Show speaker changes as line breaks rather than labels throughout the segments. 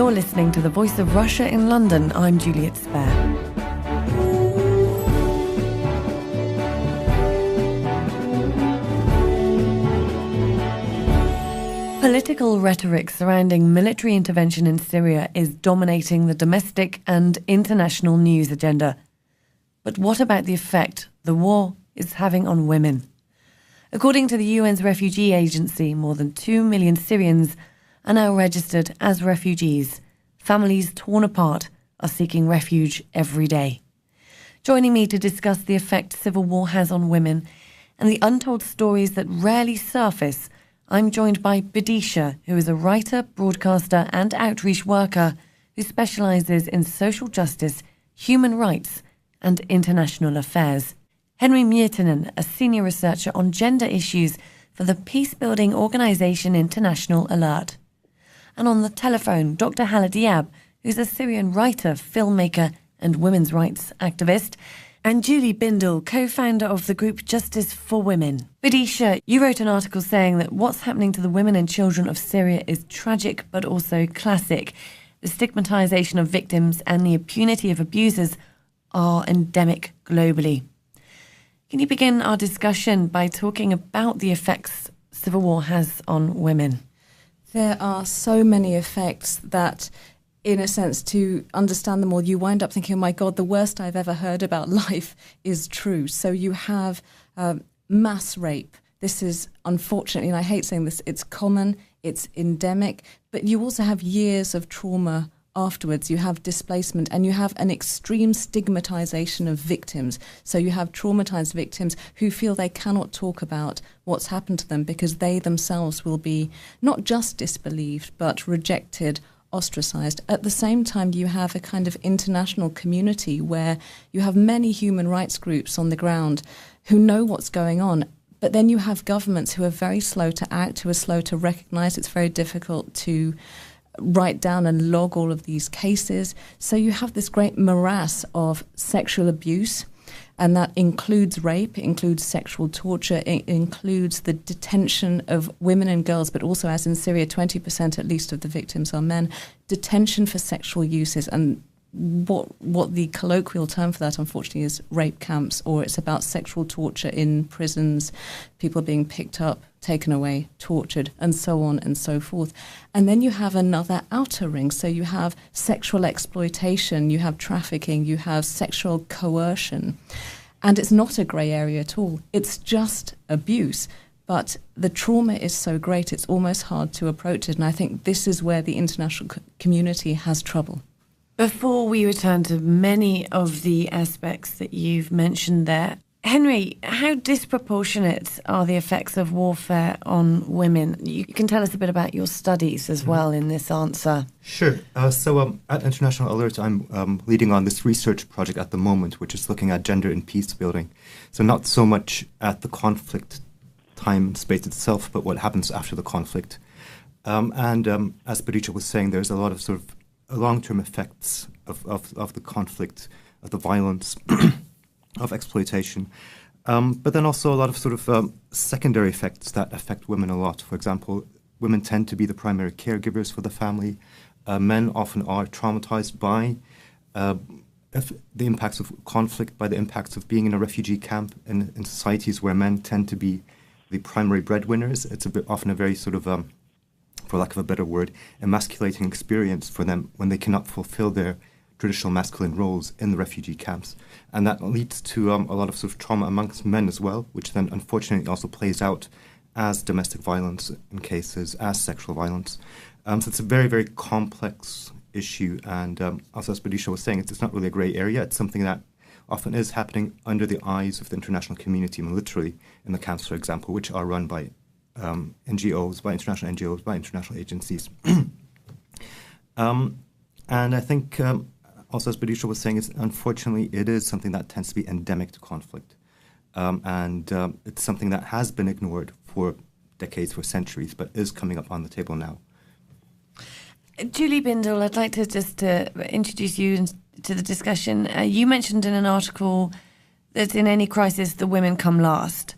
You're listening to The Voice of Russia in London. I'm Juliet Spare. Political rhetoric surrounding military intervention in Syria is dominating the domestic and international news agenda. But what about the effect the war is having on women? According to the UN's refugee agency, more than 2 million Syrians are now registered as refugees. Families torn apart are seeking refuge every day. Joining me to discuss the effect civil war has on women and the untold stories that rarely surface, I'm joined by Benyavskiy, who is a writer, broadcaster and outreach worker who specialises in social justice, human rights and international affairs. Henry Miettinen, a senior researcher on gender issues for the peace-building organisation International Alert. And on the telephone, Dr. Hala Diab, who's a Syrian writer, filmmaker and women's rights activist, and Julie Bindel, co-founder of the group Justice for Women. Benyavskiy, you wrote an article saying that what's happening to the women and children of Syria is tragic but also classic. The stigmatisation of victims and the impunity of abusers are endemic globally. Can you begin our discussion by talking about the effects civil war has on women?
There are so many effects that, in a sense, to understand them all, you wind up thinking, oh my God, the worst I've ever heard about life is true. So you have mass rape. This is, unfortunately, and I hate saying this, it's common, it's endemic, but you also have years of trauma afterwards. You have displacement and you have an extreme stigmatization of victims. So you have traumatized victims who feel they cannot talk about what's happened to them because they themselves will be not just disbelieved, but rejected, ostracized. At the same time, you have a kind of international community where you have many human rights groups on the ground who know what's going on. But then you have governments who are very slow to act, who are slow to recognize. It's very difficult to write down and log all of these cases. So you have this great morass of sexual abuse, and that includes rape, it includes sexual torture, it includes the detention of women and girls, but also, as in Syria, 20% at least of the victims are men, detention for sexual uses. And what the colloquial term for that, unfortunately, is rape camps, or it's about sexual torture in prisons, people being picked up, taken away, tortured, and so on and so forth. And then you have another outer ring. So you have sexual exploitation, you have trafficking, you have sexual coercion. And it's not a grey area at all. It's just abuse. But the trauma is so great, it's almost hard to approach it. And I think this is where the international community has trouble.
Before we return to many of the aspects that you've mentioned there, Henry, how disproportionate are the effects of warfare on women? You can tell us a bit about your studies as well in this answer.
Sure. So at International Alert, I'm leading on this research project at the moment, which is looking at gender in peace building. So not so much at the conflict time and space itself, but what happens after the conflict. And as Benyavskiy was saying, there's a lot of sort of long-term effects of the conflict, of the violence, of exploitation, but then also a lot of sort of secondary effects that affect women a lot. For example, women tend to be the primary caregivers for the family. Men often are traumatized by the impacts of conflict, by the impacts of being in a refugee camp in societies where men tend to be the primary breadwinners. It's often a very sort of for lack of a better word, emasculating experience for them when they cannot fulfill their traditional masculine roles in the refugee camps. And that leads to a lot of sort of trauma amongst men as well, which then unfortunately also plays out as domestic violence in cases, as sexual violence. So it's a very, very complex issue. And also, as Benyavskiy was saying, it's not really a grey area. It's something that often is happening under the eyes of the international community, literally in the camps, for example, which are run by NGOs, by international NGOs, by international agencies. And I think, also as Benyavskiy was saying, unfortunately it is something that tends to be endemic to conflict. And it's something that has been ignored for decades, for centuries, but is coming up on the table now.
Julie Bindel, I'd like to just introduce you to the discussion. You mentioned in an article that in any crisis, the women come last.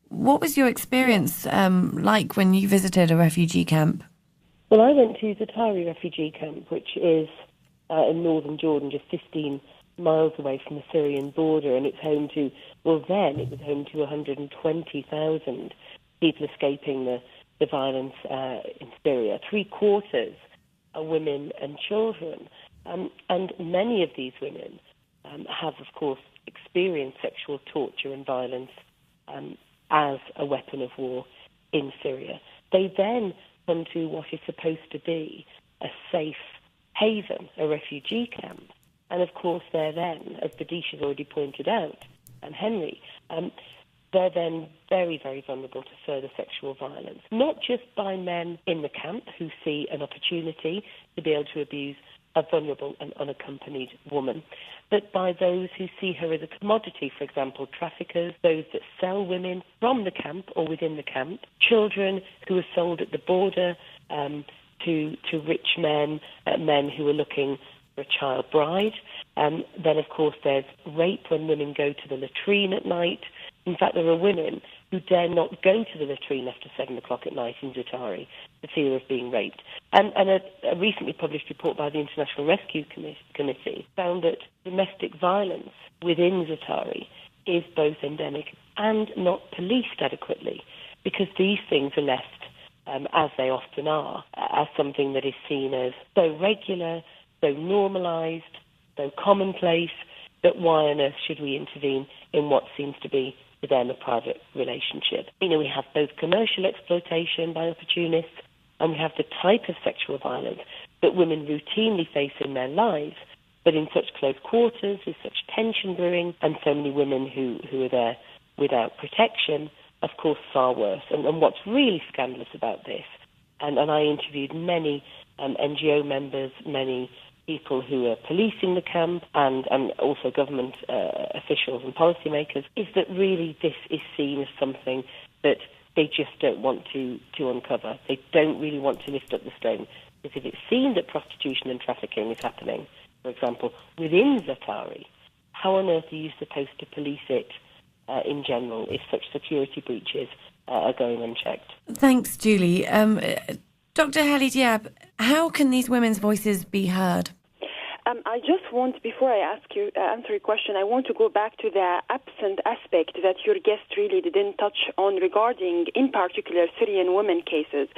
What was your experience like when you visited a refugee camp?
Well, I went to Zatari refugee camp, which is in northern Jordan, just 15 miles away from the Syrian border, and it's home to, well, then it was home to 120,000 people escaping the violence in Syria. 3/4 are women and children, and many of these women have, of course, experienced sexual torture and violence as a weapon of war in Syria. They then come to what is supposed to be a safe haven, a refugee camp. And of course, they're then, as Badish has already pointed out, and Henry, they're then very, very vulnerable to further sexual violence, not just by men in the camp who see an opportunity to be able to abuse a vulnerable and unaccompanied woman, but by those who see her as a commodity, for example, traffickers, those that sell women from the camp or within the camp, children who are sold at the border to rich men, men who are looking for a child bride. Then, of course, there's rape when women go to the latrine at night. In fact, there are women who dare not go to the latrine after 7 o'clock at night in Zatari for fear of being raped. And a recently published report by the International Rescue Committee found that domestic violence within Zatari is both endemic and not policed adequately, because these things are left, as they often are, as something that is seen as so regular, so normalised, so commonplace, that why on earth should we intervene in what seems to be, to them, a private relationship? You know, we have both commercial exploitation by opportunists, and we have the type of sexual violence that women routinely face in their lives, but in such close quarters, with such tension brewing, and so many women who are there without protection, of course, far worse. And what's really scandalous about this, and I interviewed many NGO members, many people who are policing the camp, and also government officials and policymakers, is that really this is seen as something that they just don't want to uncover. They don't really want to lift up the stone. Because if it's seen that prostitution and trafficking is happening, for example, within Zatari, how on earth are you supposed to police it in general if such security breaches are going unchecked?
Thanks, Julie. Dr. Heli Diab, how can these women's voices be heard?
I just want, before I answer your question, I want to go back to the absent aspect that your guest really didn't touch on regarding, in particular, Syrian women cases.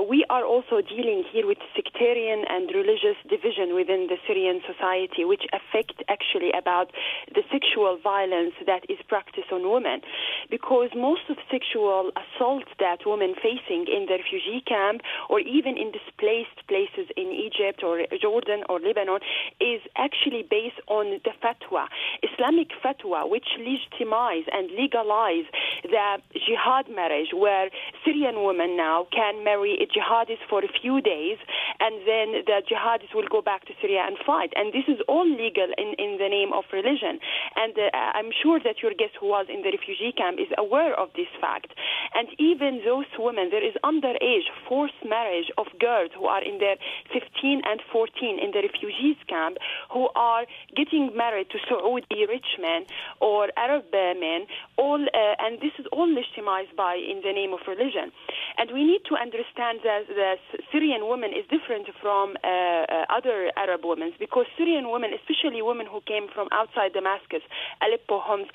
We are also dealing here with sectarian and religious division within the Syrian society, which affect actually about the sexual violence that is practiced on women. Because most of sexual assault that women facing in the refugee camp or even in displaced places in Egypt or Jordan or Lebanon is actually based on the fatwa, Islamic fatwa, which legitimize and legalize the jihad marriage, where Syrian women now can marry a jihadist for a few days, and then the jihadists will go back to Syria and fight. And this is all legal in the name of religion. And I'm sure that your guest who was in the refugee camp is aware of this fact. And even those women, there is underage forced marriage of girls who are in their 15 and 14 in the refugees camp, who are getting married to Saudi rich men or Arab men, and this is all legitimized by in the name of religion. And we need to understand that the Syrian woman is different from other Arab women, because Syrian women, especially women who came from outside Damascus, Aleppo, Homs,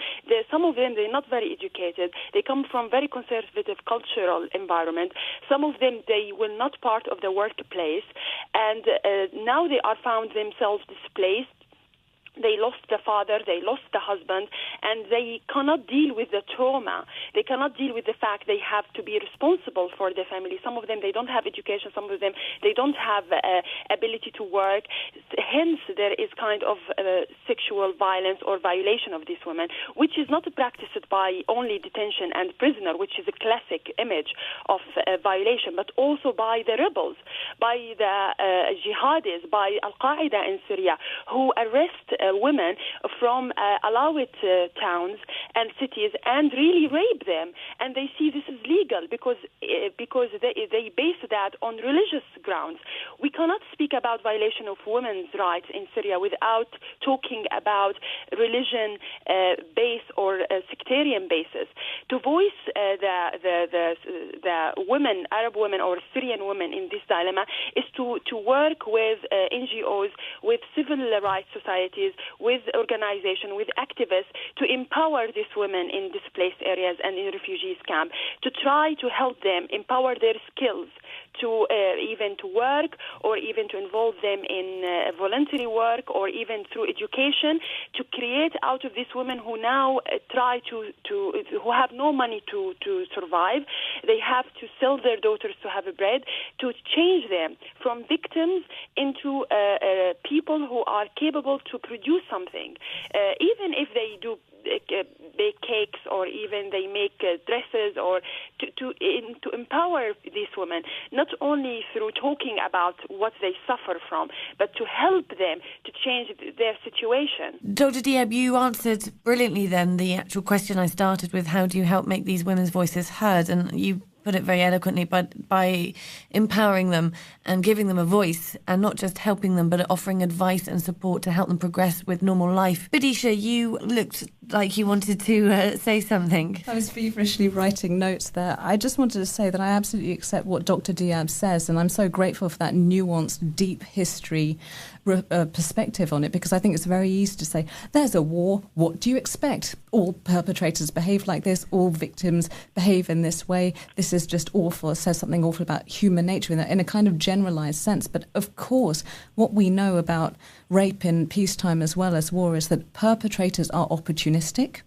some of them, they're not very educated. They come from very conservative cultural environment. Some of them, they were not part of the workplace, and now they are found themselves displaced. They lost the father, they lost the husband, and they cannot deal with the trauma. They cannot deal with the fact they have to be responsible for the family. Some of them, they don't have education. Some of them, they don't have ability to work. Hence, there is kind of sexual violence or violation of these women, which is not practiced by only detention and prisoner, which is a classic image of violation, but also by the rebels, by the jihadists, by Al-Qaeda in Syria, who arrest women from Alawite towns and cities and really rape them, and they see this is legal because they base that on religious grounds. We cannot speak about violation of women's women's rights in Syria without talking about religion base or sectarian basis. To voice the women, Arab women or Syrian women in this dilemma is to work with NGOs, with civil rights societies, with organizations, with activists to empower these women in displaced areas and in refugees camp, to try to help them, empower their skills, to even to work or even to involve them in voluntary work or even through education, to create out of these women who now try to who have no money to survive. They have to sell their daughters to have a bread, to change them from victims into people who are capable to produce something, even if they do bake cakes or even they make dresses, or to empower these women, not only through talking about what they suffer from, but to help them to change their situation.
Dr. Diab, you answered brilliantly then the actual question I started with: how do you help make these women's voices heard? And you put it very eloquently, but by empowering them and giving them a voice, and not just helping them, but offering advice and support to help them progress with normal life. Bidisha, you looked like you wanted to say something.
I was feverishly writing notes there. I just wanted to say that I absolutely accept what Dr. Diab says, and I'm so grateful for that nuanced, deep history perspective on it, because I think it's very easy to say, there's a war, what do you expect? All perpetrators behave like this, all victims behave in this way, this is just awful. It says something awful about human nature in a kind of generalized sense. But of course, what we know about rape in peacetime as well as war is that perpetrators are opportunistic.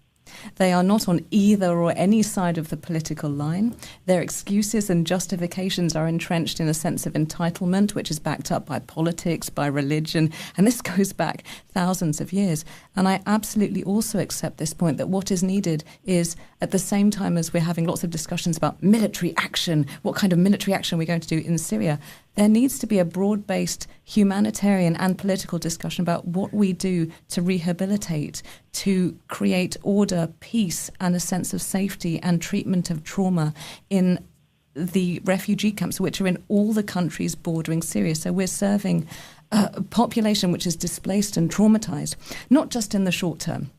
They are not on either or any side of the political line. Their excuses and justifications are entrenched in a sense of entitlement, which is backed up by politics, by religion, and this goes back thousands of years. And I absolutely also accept this point that what is needed is, at the same time as we're having lots of discussions about military action, what kind of military action we're going to do in Syria, there needs to be a broad-based humanitarian and political discussion about what we do to rehabilitate, to create order, peace, and a sense of safety and treatment of trauma in the refugee camps, which are in all the countries bordering Syria. So we're serving a population which is displaced and traumatized, not just in the short term,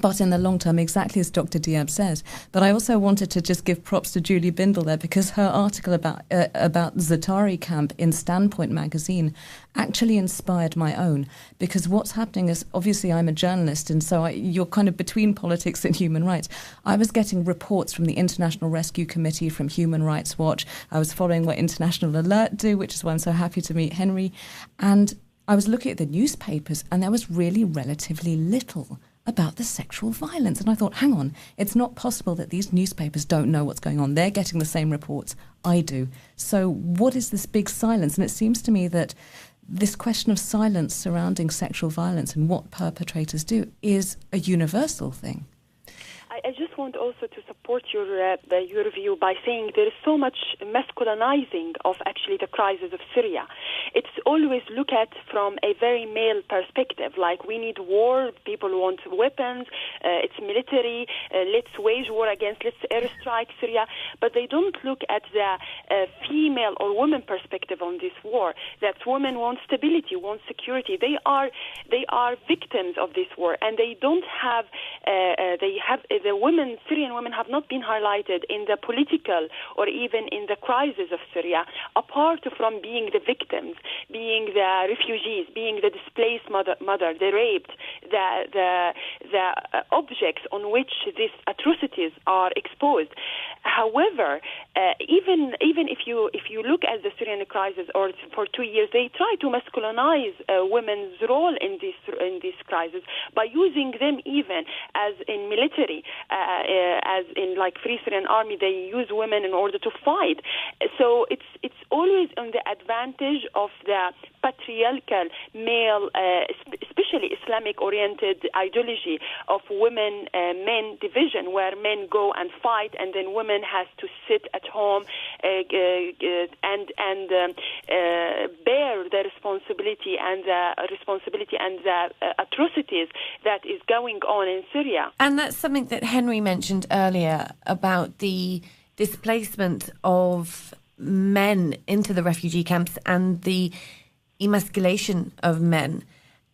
but in the long term, exactly as Dr. Diab says. But I also wanted to just give props to Julie Bindel there, because her article about Zatari camp in Standpoint magazine actually inspired my own. Because what's happening is, obviously I'm a journalist, and so you're kind of between politics and human rights. I was getting reports from the International Rescue Committee, from Human Rights Watch. I was following what International Alert do, which is why I'm so happy to meet Henry. And I was looking at the newspapers, and there was really relatively little about the sexual violence. And I thought, hang on, it's not possible that these newspapers don't know what's going on. They're getting the same reports I do. So what is this big silence? And it seems to me that this question of silence surrounding sexual violence and what perpetrators do is a universal thing.
I just want also to support your view by saying there is so much masculinizing of actually the crisis of Syria. It's always looked at from a very male perspective, like we need war, people want weapons, it's military, let's wage war against, let's airstrike Syria, but they don't look at the female or woman perspective on this war, that women want stability, want security. They are victims of this war, and they don't have, the women, Syrian women, have not been highlighted in the political or even in the crisis of Syria, apart from being the victims, being the refugees, being the displaced mother, the raped, the objects on which these atrocities are exposed. However, even if you look at the Syrian crisis, or for 2 years, they try to masculinize women's role in this crisis by using them even as in military. As in like Free Syrian Army, they use women in order to fight. So it's always on the advantage of the patriarchal male, especially Islamic-oriented ideology of women-men division, where men go and fight, and then women has to sit at home and bear the responsibility and the atrocities that is going on in Syria.
And that's something that Henry mentioned earlier about the displacement of men into the refugee camps and the emasculation of men.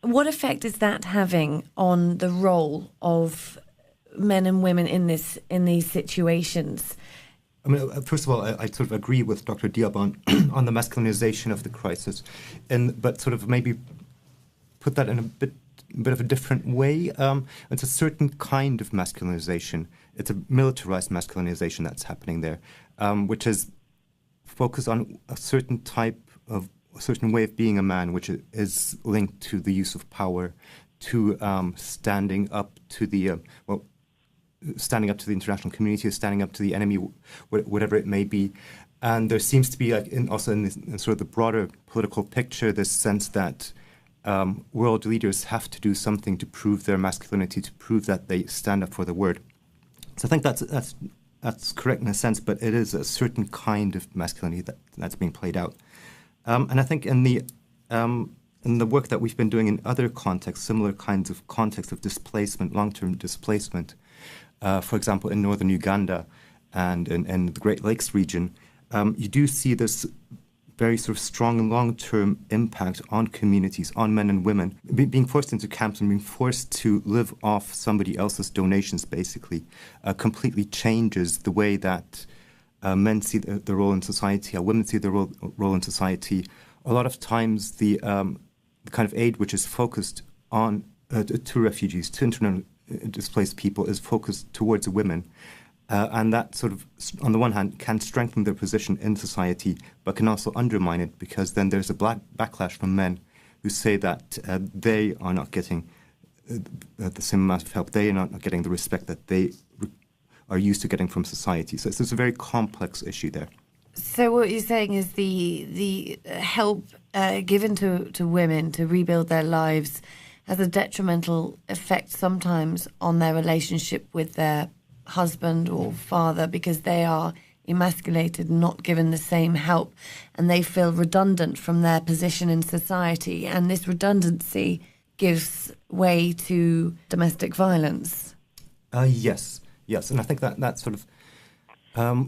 What effect is that having on the role of men and women in these situations?
I mean, first of all, I sort of agree with Dr. Diab on the masculinization of the crisis, but sort of maybe put that in a bit of a different way. It's a certain kind of masculinization. It's a militarized masculinization that's happening there, which is focused on a certain way of being a man, which is linked to the use of power, to standing up to the international community, standing up to the enemy, whatever it may be. And there seems to be, in sort of the broader political picture, this sense that world leaders have to do something to prove their masculinity, to prove that they stand up for the word. So I think that's correct in a sense, but it is a certain kind of masculinity that's being played out. And I think in the work that we've been doing in other contexts, similar kinds of contexts of displacement, long-term displacement, for example, in northern Uganda and in the Great Lakes region, you do see this very sort of strong and long-term impact on communities, on men and women. Being forced into camps and being forced to live off somebody else's donations, basically, completely changes the way that men see the role in society, how women see the role in society. A lot of times the kind of aid which is focused on to refugees, to internally displaced people, is focused towards women. And that sort of, on the one hand, can strengthen their position in society, but can also undermine it, because then there's a backlash from men who say that they are not getting the same amount of help, they are not getting the respect that they are used to getting from society. So it's a very complex issue there.
So what you're saying is the help given to women to rebuild their lives has a detrimental effect sometimes on their relationship with their husband or father, because they are emasculated, not given the same help, and they feel redundant from their position in society. And this redundancy gives way to domestic violence.
Yes. And I think that sort of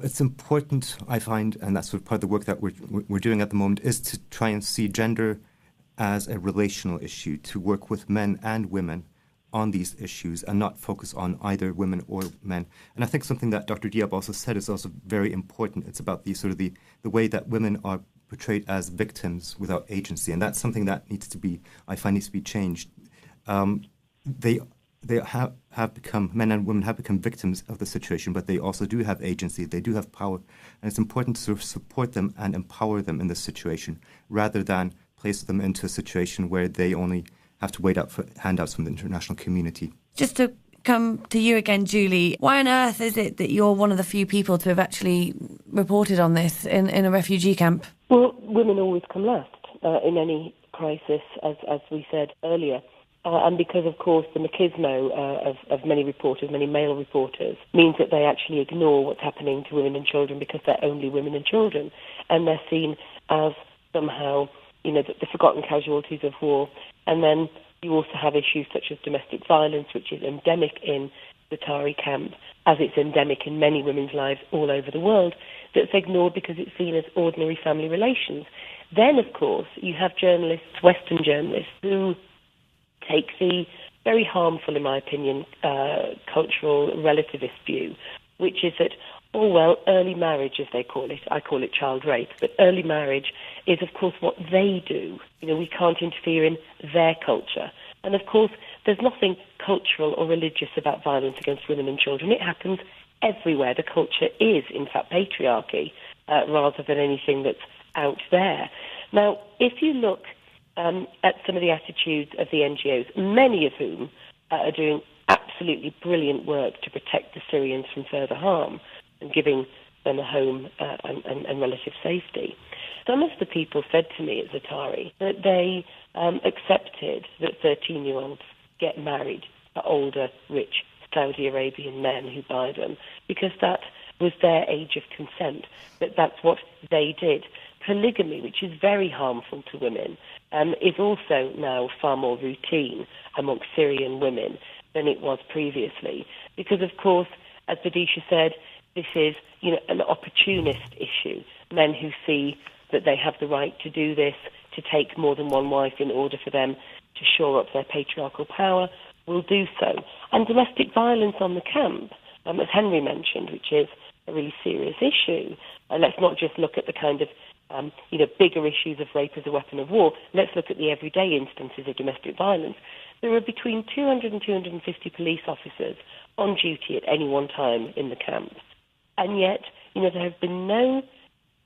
it's important, I find, and that's sort of part of the work that we're doing at the moment, is to try and see gender as a relational issue, to work with men and women on these issues and not focus on either women or men. And I think something that Dr. Diab also said is also very important. It's about the way that women are portrayed as victims without agency, and that's something that needs to be changed. They have become, men and women have become victims of the situation, but they also do have agency, they do have power, and it's important to sort of support them and empower them in this situation, rather than place them into a situation where they only have to wait out for handouts from the international community.
Just to come to you again, Julie, why on earth is it that you're one of the few people to have actually reported on this in a refugee camp?
Well, women always come last in any crisis, as we said earlier. And because, of course, the machismo of many reporters, many male reporters, means that they actually ignore what's happening to women and children because they're only women and children. And they're seen as somehow, the forgotten casualties of war. And then you also have issues such as domestic violence, which is endemic in the Tari camp, as it's endemic in many women's lives all over the world, that's ignored because it's seen as ordinary family relations. Then, of course, you have journalists, Western journalists, who take the very harmful, in my opinion, cultural relativist view, which is that, early marriage, as they call it, I call it child rape, but early marriage is, of course, what they do. We can't interfere in their culture. And, of course, there's nothing cultural or religious about violence against women and children. It happens everywhere. The culture is, in fact, patriarchy, rather than anything that's out there. Now, if you look at some of the attitudes of the NGOs, many of whom are doing absolutely brilliant work to protect the Syrians from further harm and giving them a home and relative safety. Some of the people said to me at Zatari that they accepted that 13-year-olds get married to older, rich Saudi Arabian men who buy them because that was their age of consent, that's what they did. Polygamy, which is very harmful to women, is also now far more routine amongst Syrian women than it was previously. Because, of course, as Badisha said, this is an opportunist issue. Men who see that they have the right to do this, to take more than one wife in order for them to shore up their patriarchal power, will do so. And domestic violence on the camp, as Henry mentioned, which is a really serious issue. Let's not just look at the kind of bigger issues of rape as a weapon of war. Let's look at the everyday instances of domestic violence. There are between 200 and 250 police officers on duty at any one time in the camp. And yet, there have been no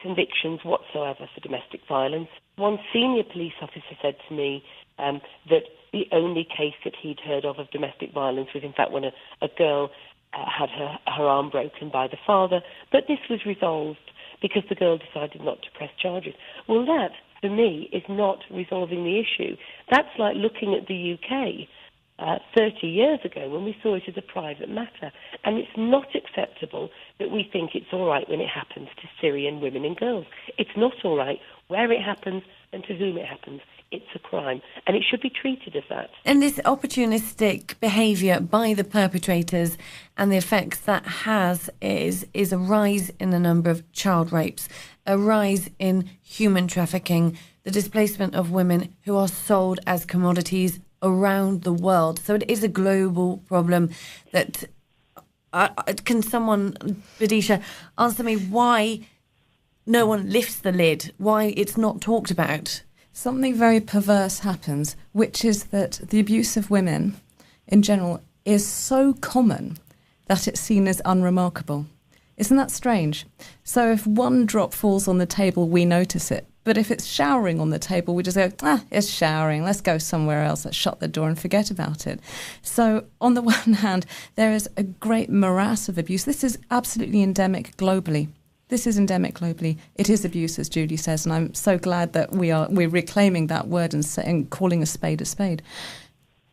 convictions whatsoever for domestic violence. One senior police officer said to me that the only case that he'd heard of domestic violence was, in fact, when a girl had her arm broken by the father, but this was resolved because the girl decided not to press charges. Well, that, for me, is not resolving the issue. That's like looking at the UK 30 years ago when we saw it as a private matter. And it's not acceptable that we think it's all right when it happens to Syrian women and girls. It's not all right where it happens and to whom it happens. It's a crime, and it should be treated as that.
And this opportunistic behaviour by the perpetrators and the effects that has is a rise in the number of child rapes, a rise in human trafficking, the displacement of women who are sold as commodities around the world. So it is a global problem that... can someone, Vidisha, answer me why no one lifts the lid, why it's not talked about?
Something very perverse happens, which is that the abuse of women in general is so common that it's seen as unremarkable. Isn't that strange? So if one drop falls on the table, we notice it. But if it's showering on the table, we just go, it's showering, let's go somewhere else, let's shut the door and forget about it. So on the one hand, there is a great morass of abuse. This is absolutely endemic globally. This is endemic globally. It is abuse, as Judy says, and I'm so glad that we're reclaiming that word and calling a spade a spade.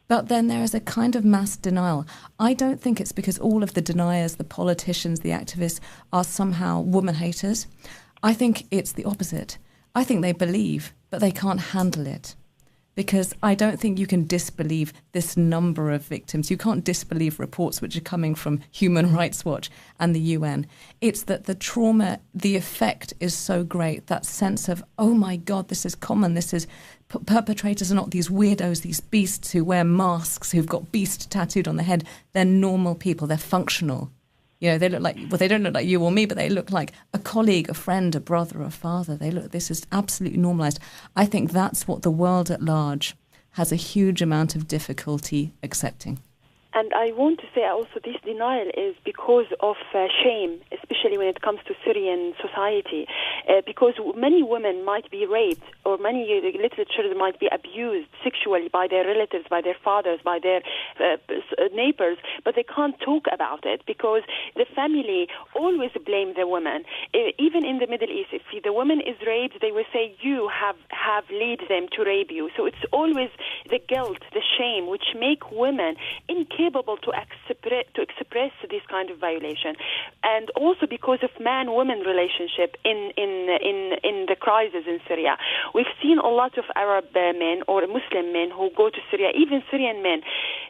But then there is a kind of mass denial. I don't think it's because all of the deniers, the politicians, the activists are somehow woman haters. I think it's the opposite. I think they believe, but they can't handle it. Because I don't think you can disbelieve this number of victims. You can't disbelieve reports which are coming from Human Rights Watch and the UN. It's that the trauma, the effect is so great, that sense of, oh my God, this is common, this is, perpetrators are not these weirdos, these beasts who wear masks, who've got beast tattooed on their head. They're normal people, they're functional. They look like, well, they don't look like you or me, but they look like a colleague, a friend, a brother, a father. This is absolutely normalised. I think that's what the world at large has a huge amount of difficulty accepting.
And I want to say also this denial is because of shame, especially when it comes to Syrian society, because many women might be raped or many little children might be abused sexually by their relatives, by their fathers, by their neighbors, but they can't talk about it because the family always blame the woman. Even in the Middle East, if the woman is raped, they will say, you have led them to rape you. So it's always the guilt, the shame, which make women incapable to express this kind of violation, and also because of man-woman relationship in the crisis in Syria, we've seen a lot of Arab men or Muslim men who go to Syria, even Syrian men,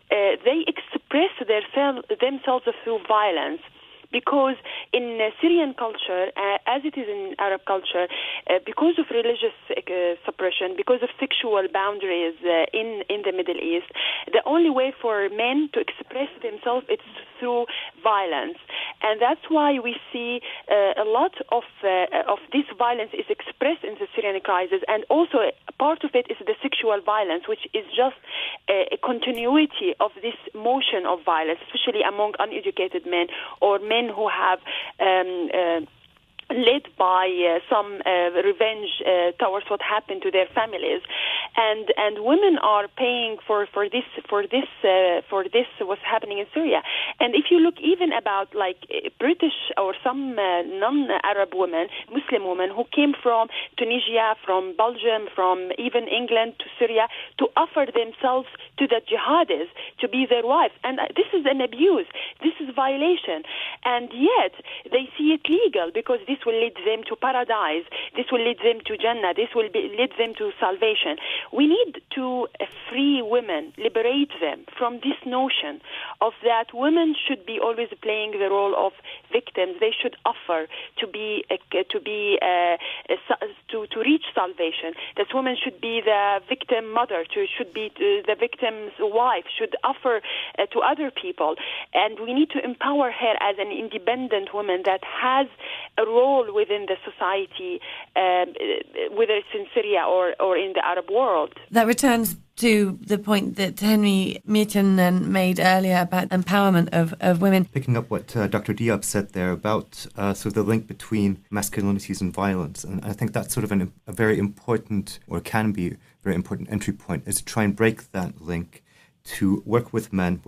they express themselves through violence. Because in Syrian culture, as it is in Arab culture, because of religious suppression, because of sexual boundaries in the Middle East, the only way for men to express themselves is through violence. And that's why we see a lot of this violence is expressed in the Syrian crisis, and also part of it is the sexual violence, which is just a continuity of this motion of violence, especially among uneducated men or men who have led by some revenge towards what happened to their families, and women are paying for this what's happening in Syria. And if you look even about like British or some non-Arab women, Muslim women who came from Tunisia, from Belgium, from even England to Syria to offer themselves to the jihadis to be their wives, and this is an abuse, this is violation, and yet they see it legal because this will lead them to paradise, this will lead them to Jannah, this will lead them to salvation. We need to free women, liberate them from this notion of that women should be always playing the role of victims. They should offer to to reach salvation. That woman should be the victim mother, should be the victim's wife, should offer to other people. And we need to empower her as an independent woman that has a role within the society, whether it's in Syria or in the Arab world.
That returns to the point that Henry Myrtinen made earlier about empowerment of women.
Picking up what Dr. Diab said there about sort of the link between masculinities and violence, and I think that's sort of a very important, or can be a very important entry point, is to try and break that link, to work with men,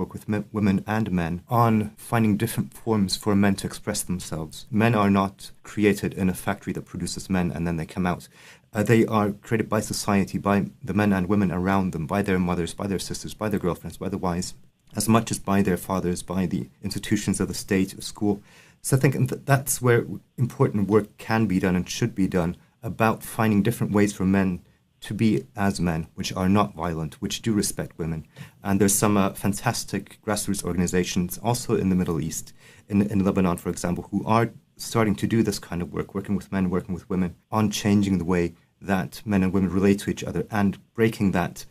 women and men on finding different forms for men to express themselves. Men are not created in a factory that produces men and then they come out. They are created by society, by the men and women around them, by their mothers, by their sisters, by their girlfriends, by their wives, as much as by their fathers, by the institutions of the state, of school. So I think that's where important work can be done and should be done, about finding different ways for men to be as men, which are not violent, which do respect women. And there's some fantastic grassroots organizations also in the Middle East, in Lebanon, for example, who are starting to do this kind of work, working with men, working with women, on changing the way that men and women relate to each other and breaking that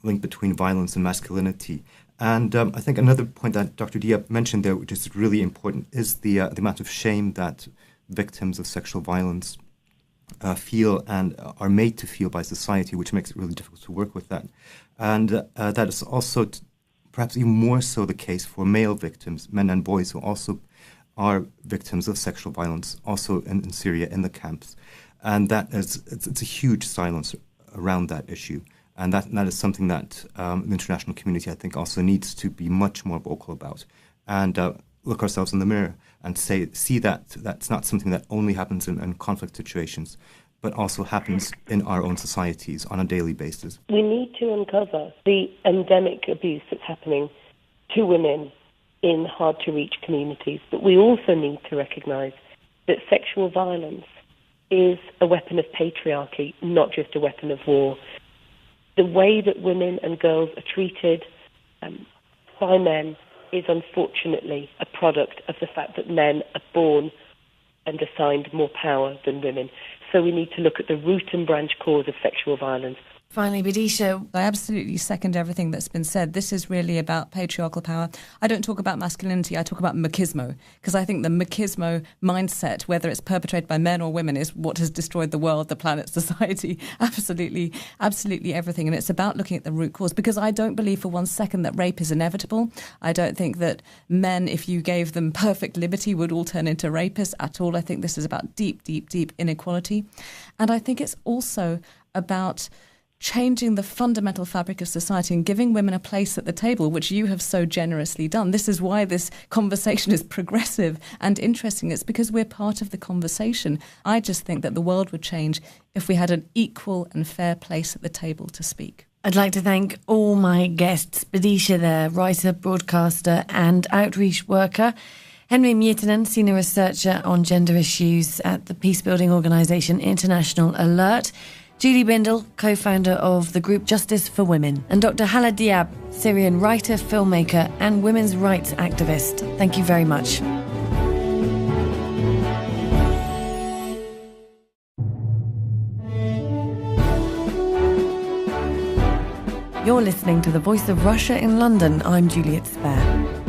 link between violence and masculinity. And I think another point that Dr. Diab mentioned there, which is really important, is the amount of shame that victims of sexual violence feel and are made to feel by society, which makes it really difficult to work with that. And that is also perhaps even more so the case for male victims, men and boys who also are victims of sexual violence, also in Syria, in the camps. And that is, it's a huge silence around that issue. And that is something that the international community, I think, also needs to be much more vocal about, and look ourselves in the mirror and see that that's not something that only happens in conflict situations, but also happens in our own societies on a daily basis.
We need to uncover the endemic abuse that's happening to women in hard-to-reach communities, but we also need to recognise that sexual violence is a weapon of patriarchy, not just a weapon of war. The way that women and girls are treated by men is unfortunately a product of the fact that men are born and assigned more power than women. So we need to look at the root and branch cause of sexual violence.
Finally, Bidisha.
I absolutely second everything that's been said. This is really about patriarchal power. I don't talk about masculinity, I talk about machismo, because I think the machismo mindset, whether it's perpetrated by men or women, is what has destroyed the world, the planet, society, absolutely everything. And it's about looking at the root cause, because I don't believe for one second that rape is inevitable. I don't think that men, if you gave them perfect liberty, would all turn into rapists at all. I think this is about deep inequality. And I think it's also about changing the fundamental fabric of society and giving women a place at the table, which you have so generously done. This is why this conversation is progressive and interesting. It's because we're part of the conversation. I just think that the world would change if we had an equal and fair place at the table to speak.
I'd like to thank all my guests, Bidisha there, writer, broadcaster and outreach worker, Henry Myrtinen, senior researcher on gender issues at the peacebuilding organisation International Alert, Julie Bindel, co-founder of the group Justice for Women, and Dr. Hala Diab, Syrian writer, filmmaker and women's rights activist. Thank you very much. You're listening to The Voice of Russia in London. I'm Juliet Spare.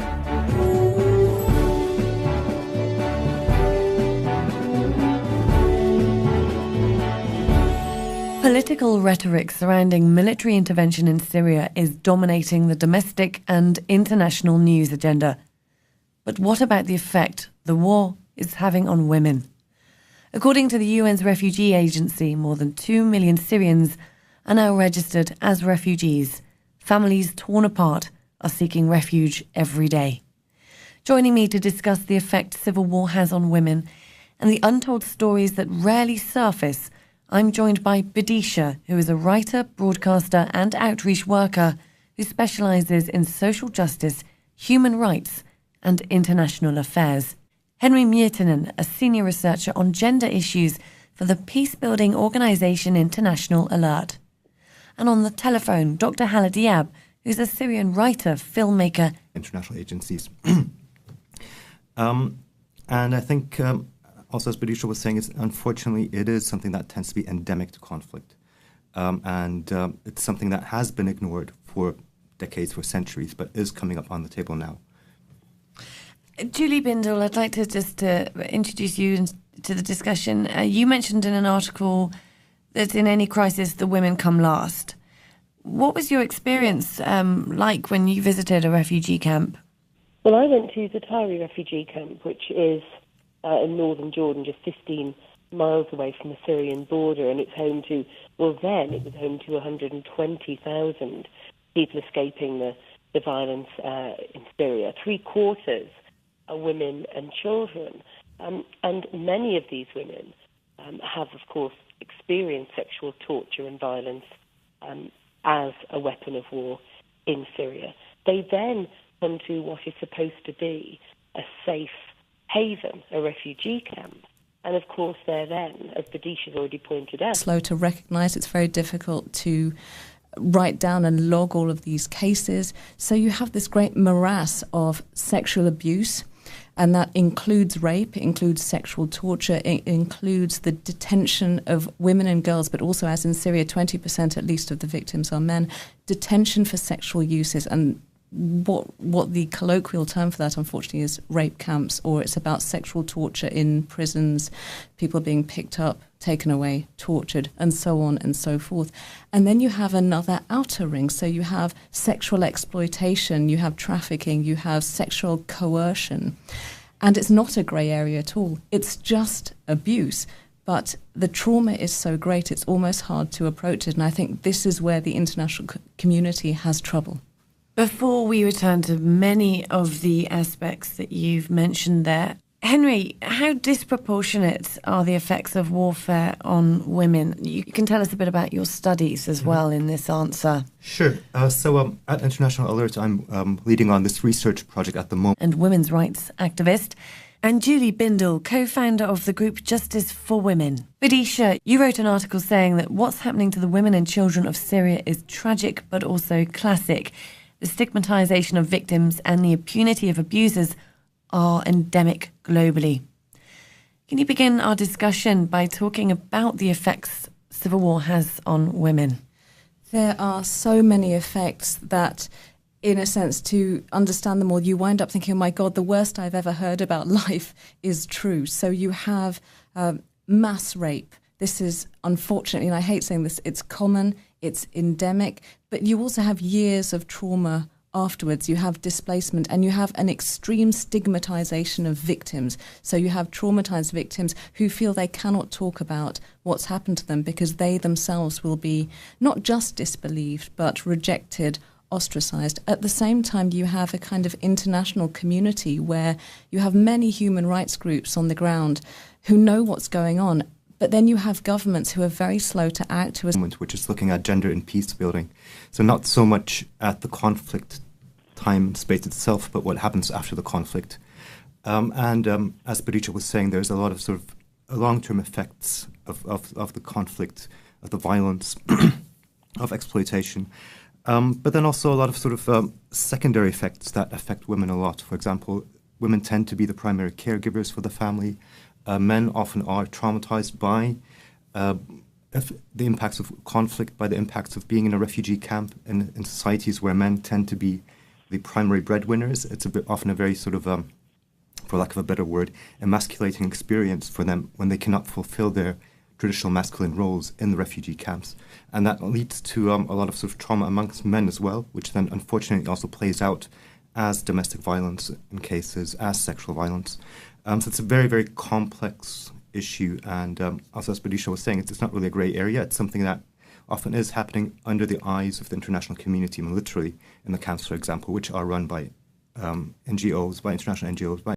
Political rhetoric surrounding military intervention in Syria is dominating the domestic and international news agenda. But what about the effect the war is having on women? According to the UN's refugee agency, more than 2 million Syrians are now registered as refugees. Families torn apart are seeking refuge every day. Joining me to discuss the effect civil war has on women and the untold stories that rarely surface, I'm joined by Bidisha, who is a writer, broadcaster and outreach worker who specialises in social justice, human rights and international affairs. Henry Myrtinen, a senior researcher on gender issues for the peacebuilding organisation International Alert. And on the telephone, Dr. Hala Diab, who's a Syrian writer, filmmaker.
International agencies. And I think also, as Badisha was saying, unfortunately, it is something that tends to be endemic to conflict. And it's something that has been ignored for decades, for centuries, but is coming up on the table now.
Julie Bindel, I'd like to just introduce you to the discussion. You mentioned in an article that in any crisis, the women come last. What was your experience like when you visited a refugee camp?
Well, I went to the Tari refugee camp, which is in northern Jordan, just 15 miles away from the Syrian border, and it's home to, well, then it was home to 120,000 people escaping the violence in Syria. 3/4 are women and children, and many of these women have, of course, experienced sexual torture and violence as a weapon of war in Syria. They then come to what is supposed to be a safe haven, a refugee camp. And of course, they're then, as Badisha's already pointed out,
slow to recognise. It's very difficult to write down and log all of these cases. So you have this great morass of sexual abuse, and that includes rape, it includes sexual torture, it includes the detention of women and girls, but also, as in Syria, 20% at least of the victims are men, detention for sexual uses. And what the colloquial term for that, unfortunately, is rape camps, or it's about sexual torture in prisons, people being picked up, taken away, tortured, and so on and so forth. And then you have another outer ring. So you have sexual exploitation, you have trafficking, you have sexual coercion. And it's not a grey area at all. It's just abuse. But the trauma is so great, it's almost hard to approach it. And I think this is where the international community has trouble.
Before we return to many of the aspects that you've mentioned there, Henry, how disproportionate are the effects of warfare on women? You can tell us a bit about your studies as well in this answer.
Sure. So at International Alert, I'm leading on this research project at the moment.
And women's rights activist. And Julie Bindel, co-founder of the group Justice for Women. Badisha, you wrote an article saying that what's happening to the women and children of Syria is tragic but also classic. The stigmatization of victims and the impunity of abusers are endemic globally. Can you begin our discussion by talking about the effects civil war has on women?
There are so many effects that, in a sense, to understand them all, you wind up thinking, oh my God, the worst I've ever heard about life is true. So you have mass rape. This is, unfortunately, and I hate saying this, it's common, it's endemic, but you also have years of trauma afterwards. You have displacement, and you have an extreme stigmatization of victims. So you have traumatized victims who feel they cannot talk about what's happened to them because they themselves will be not just disbelieved, but rejected, ostracized. At the same time, you have a kind of international community where you have many human rights groups on the ground who know what's going on. But then you have governments who are very slow to act.
Which is looking at gender and peace building. So not so much at the conflict time space itself, but what happens after the conflict. As Badisha was saying, there's a lot of sort of long-term effects of the conflict, of the violence, of exploitation. But then also a lot of sort of secondary effects that affect women a lot. For example, women tend to be the primary caregivers for the family. Men often are traumatized by the impacts of conflict, by the impacts of being in a refugee camp in societies where men tend to be the primary breadwinners. It's often a very sort of, for lack of a better word, emasculating experience for them when they cannot fulfill their traditional masculine roles in the refugee camps. And that leads to a lot of sort of trauma amongst men as well, which then unfortunately also plays out as domestic violence in cases, as sexual violence. So it's a very, very complex issue. And also, as Badisha was saying, it's not really a grey area. It's something that often is happening under the eyes of the international community, literally in the camps, for example, which are run by NGOs, by international NGOs, by